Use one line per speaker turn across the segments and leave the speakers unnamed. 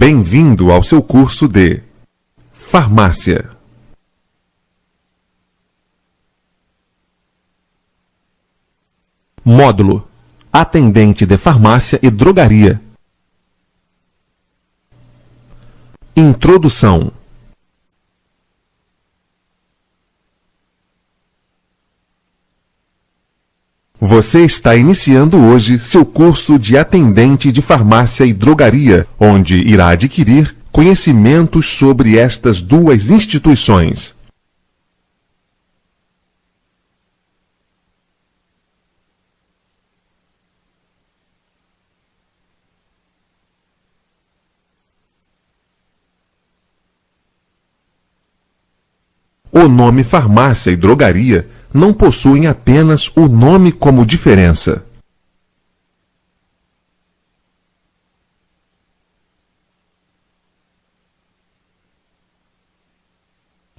Bem-vindo ao seu curso de Farmácia. Módulo: Atendente de Farmácia e Drogaria. Introdução. Você está iniciando hoje seu curso de Atendente de Farmácia e Drogaria, onde irá adquirir conhecimentos sobre estas duas instituições. O nome farmácia e drogaria não possuem apenas o nome como diferença.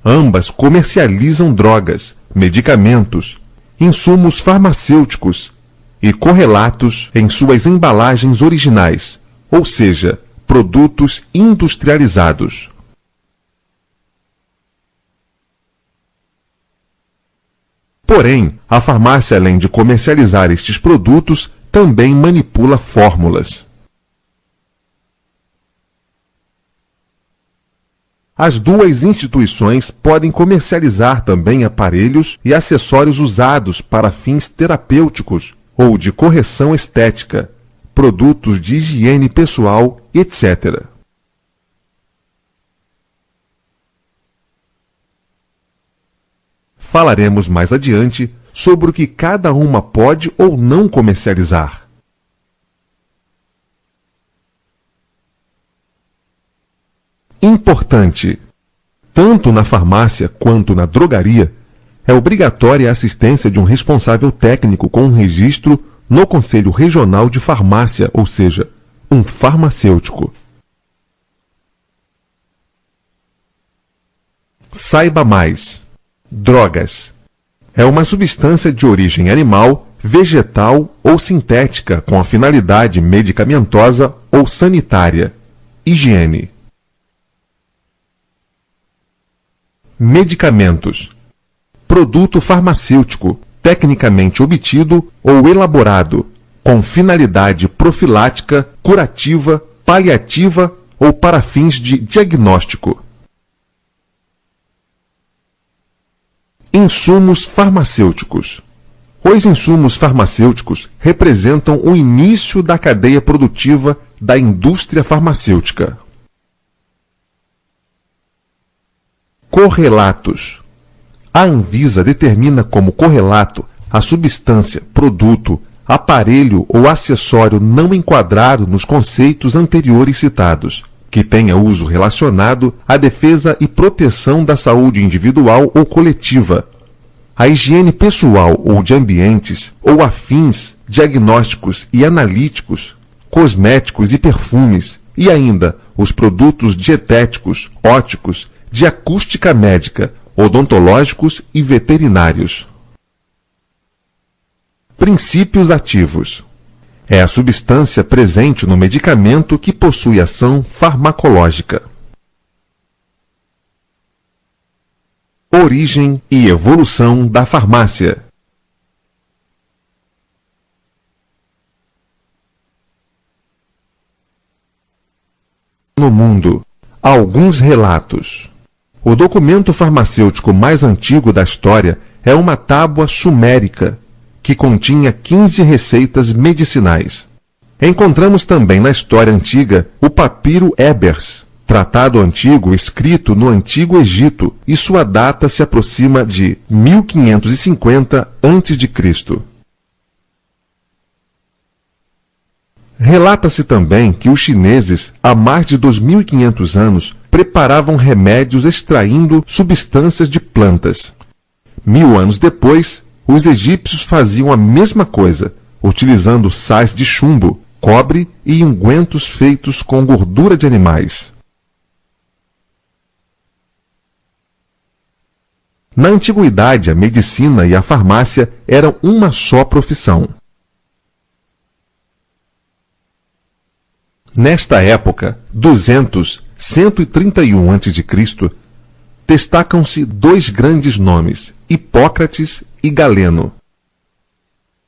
Ambas comercializam drogas, medicamentos, insumos farmacêuticos e correlatos em suas embalagens originais, ou seja, produtos industrializados. Porém, a farmácia, além de comercializar estes produtos, também manipula fórmulas. As duas instituições podem comercializar também aparelhos e acessórios usados para fins terapêuticos ou de correção estética, produtos de higiene pessoal, etc. Falaremos mais adiante sobre o que cada uma pode ou não comercializar. Importante: tanto na farmácia quanto na drogaria, é obrigatória a assistência de um responsável técnico com um registro no Conselho Regional de Farmácia, ou seja, um farmacêutico. Saiba mais. Drogas. É uma substância de origem animal, vegetal ou sintética com a finalidade medicamentosa ou sanitária. Higiene. Medicamentos. Produto farmacêutico, tecnicamente obtido ou elaborado, com finalidade profilática, curativa, paliativa ou para fins de diagnóstico. Insumos farmacêuticos. Os insumos farmacêuticos representam o início da cadeia produtiva da indústria farmacêutica. Correlatos. A Anvisa determina como correlato a substância, produto, aparelho ou acessório não enquadrado nos conceitos anteriores citados, que tenha uso relacionado à defesa e proteção da saúde individual ou coletiva, a higiene pessoal ou de ambientes, ou a fins diagnósticos e analíticos, cosméticos e perfumes, e ainda os produtos dietéticos, óticos, de acústica médica, odontológicos e veterinários. Princípios ativos. É a substância presente no medicamento que possui ação farmacológica. Origem e evolução da farmácia. No mundo, alguns relatos. O documento farmacêutico mais antigo da história é uma tábua sumérica, que continha 15 receitas medicinais. Encontramos também na história antiga o papiro Ebers, tratado antigo escrito no Antigo Egito, e sua data se aproxima de 1550 a.C. Relata-se também que os chineses, há mais de 2.500 anos, preparavam remédios extraindo substâncias de plantas. 1000 anos depois, os egípcios faziam a mesma coisa, utilizando sais de chumbo, cobre e ungüentos feitos com gordura de animais. Na antiguidade, a medicina e a farmácia eram uma só profissão. Nesta época, 131 a.C., destacam-se dois grandes nomes, Hipócrates e Galeno.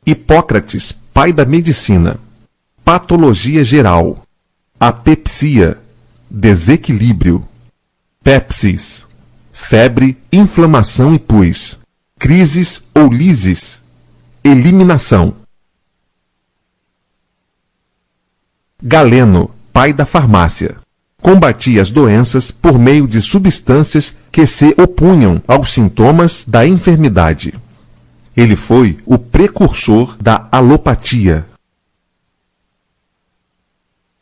Hipócrates, pai da medicina, patologia geral, apepsia, desequilíbrio, pepsis, febre, inflamação e pus, crises ou lises, eliminação. Galeno, pai da farmácia, combatia as doenças por meio de substâncias que se opunham aos sintomas da enfermidade. Ele foi o precursor da alopatia.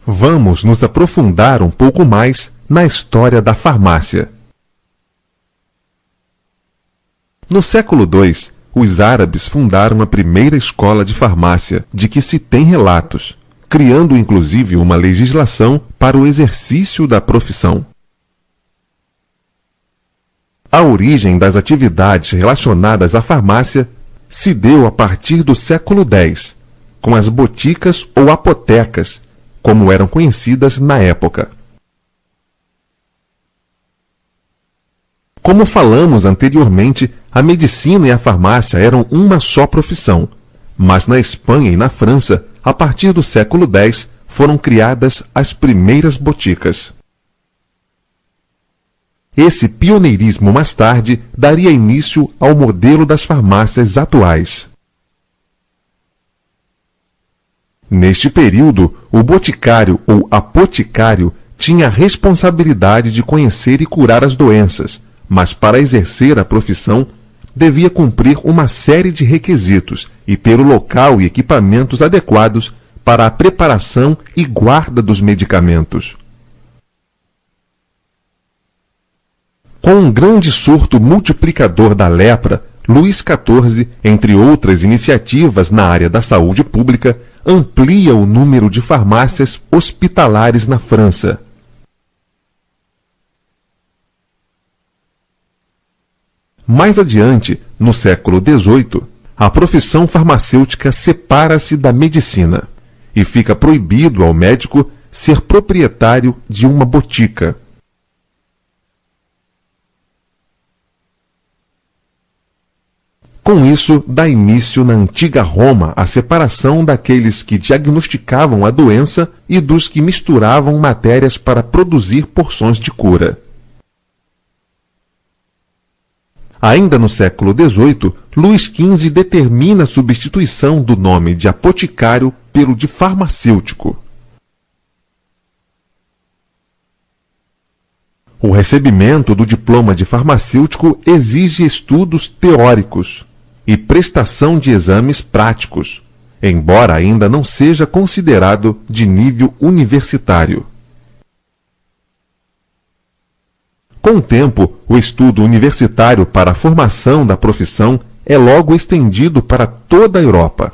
Vamos nos aprofundar um pouco mais na história da farmácia. No século II, os árabes fundaram a primeira escola de farmácia de que se tem relatos, criando inclusive uma legislação para o exercício da profissão. A origem das atividades relacionadas à farmácia se deu a partir do século X, com as boticas ou apotecas, como eram conhecidas na época. Como falamos anteriormente, a medicina e a farmácia eram uma só profissão, mas na Espanha e na França, a partir do século X, foram criadas as primeiras boticas. Esse pioneirismo mais tarde daria início ao modelo das farmácias atuais. Neste período, o boticário ou apoticário tinha a responsabilidade de conhecer e curar as doenças, mas para exercer a profissão, devia cumprir uma série de requisitos e ter o local e equipamentos adequados para a preparação e guarda dos medicamentos. Com um grande surto multiplicador da lepra, Luís XIV, entre outras iniciativas na área da saúde pública, amplia o número de farmácias hospitalares na França. Mais adiante, no século XVIII, a profissão farmacêutica separa-se da medicina e fica proibido ao médico ser proprietário de uma botica. Com isso, dá início na antiga Roma a separação daqueles que diagnosticavam a doença e dos que misturavam matérias para produzir porções de cura. Ainda no século XVIII, Luís XV determina a substituição do nome de apoticário pelo de farmacêutico. O recebimento do diploma de farmacêutico exige estudos teóricos e prestação de exames práticos, embora ainda não seja considerado de nível universitário. Com o tempo, o estudo universitário para a formação da profissão é logo estendido para toda a Europa.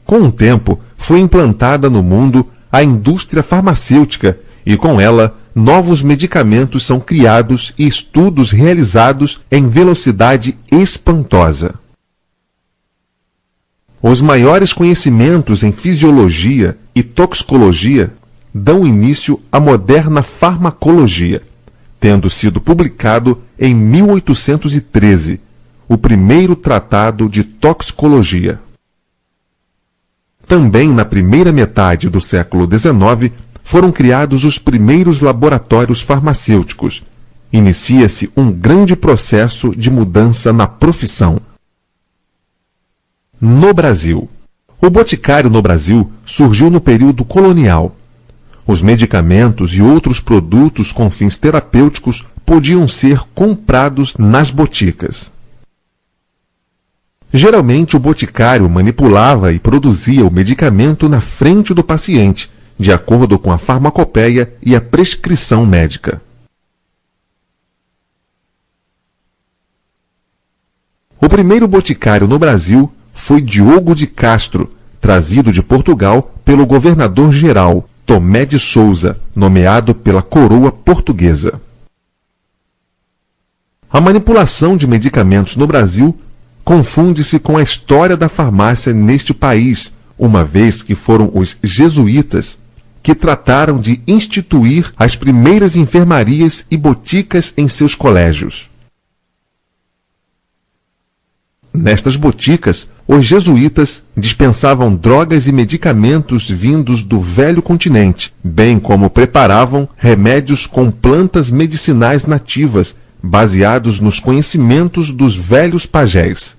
Com o tempo, foi implantada no mundo a indústria farmacêutica e, com ela, novos medicamentos são criados e estudos realizados em velocidade espantosa. Os maiores conhecimentos em fisiologia e toxicologia dão início à moderna farmacologia, tendo sido publicado em 1813, o primeiro tratado de toxicologia. Também na primeira metade do século XIX, foram criados os primeiros laboratórios farmacêuticos. Inicia-se um grande processo de mudança na profissão. No Brasil. O boticário no Brasil surgiu no período colonial. Os medicamentos e outros produtos com fins terapêuticos podiam ser comprados nas boticas. Geralmente, o boticário manipulava e produzia o medicamento na frente do paciente, de acordo com a farmacopeia e a prescrição médica. O primeiro boticário no Brasil foi Diogo de Castro, trazido de Portugal pelo governador-geral Tomé de Souza, nomeado pela coroa portuguesa. A manipulação de medicamentos no Brasil confunde-se com a história da farmácia neste país, uma vez que foram os jesuítas que trataram de instituir as primeiras enfermarias e boticas em seus colégios. Nestas boticas, os jesuítas dispensavam drogas e medicamentos vindos do velho continente, bem como preparavam remédios com plantas medicinais nativas, baseados nos conhecimentos dos velhos pajés.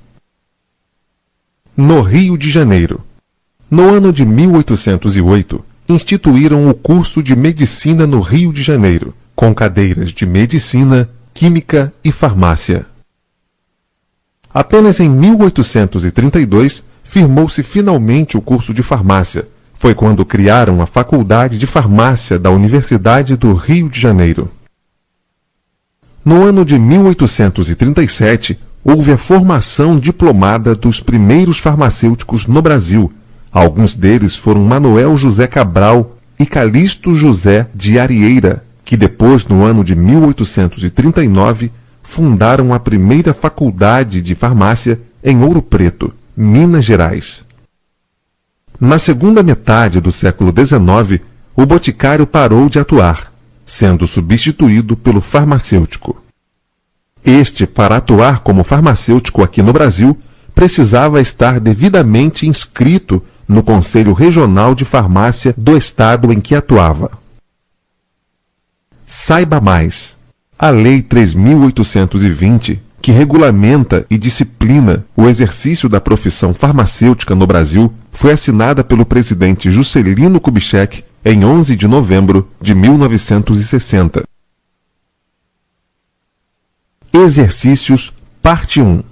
No Rio de Janeiro. No ano de 1808, instituíram o curso de medicina no Rio de Janeiro, com cadeiras de medicina, química e farmácia. Apenas em 1832, firmou-se finalmente o curso de farmácia. Foi quando criaram a Faculdade de Farmácia da Universidade do Rio de Janeiro. No ano de 1837, houve a formação diplomada dos primeiros farmacêuticos no Brasil. Alguns deles foram Manuel José Cabral e Calixto José de Arieira, que depois, no ano de 1839, fundaram a primeira faculdade de farmácia em Ouro Preto, Minas Gerais. Na segunda metade do século XIX, o boticário parou de atuar, sendo substituído pelo farmacêutico. Este, para atuar como farmacêutico aqui no Brasil, precisava estar devidamente inscrito no Conselho Regional de Farmácia do estado em que atuava. Saiba mais. A Lei 3.820, que regulamenta e disciplina o exercício da profissão farmacêutica no Brasil, foi assinada pelo presidente Juscelino Kubitschek em 11 de novembro de 1960. Exercícios, parte 1.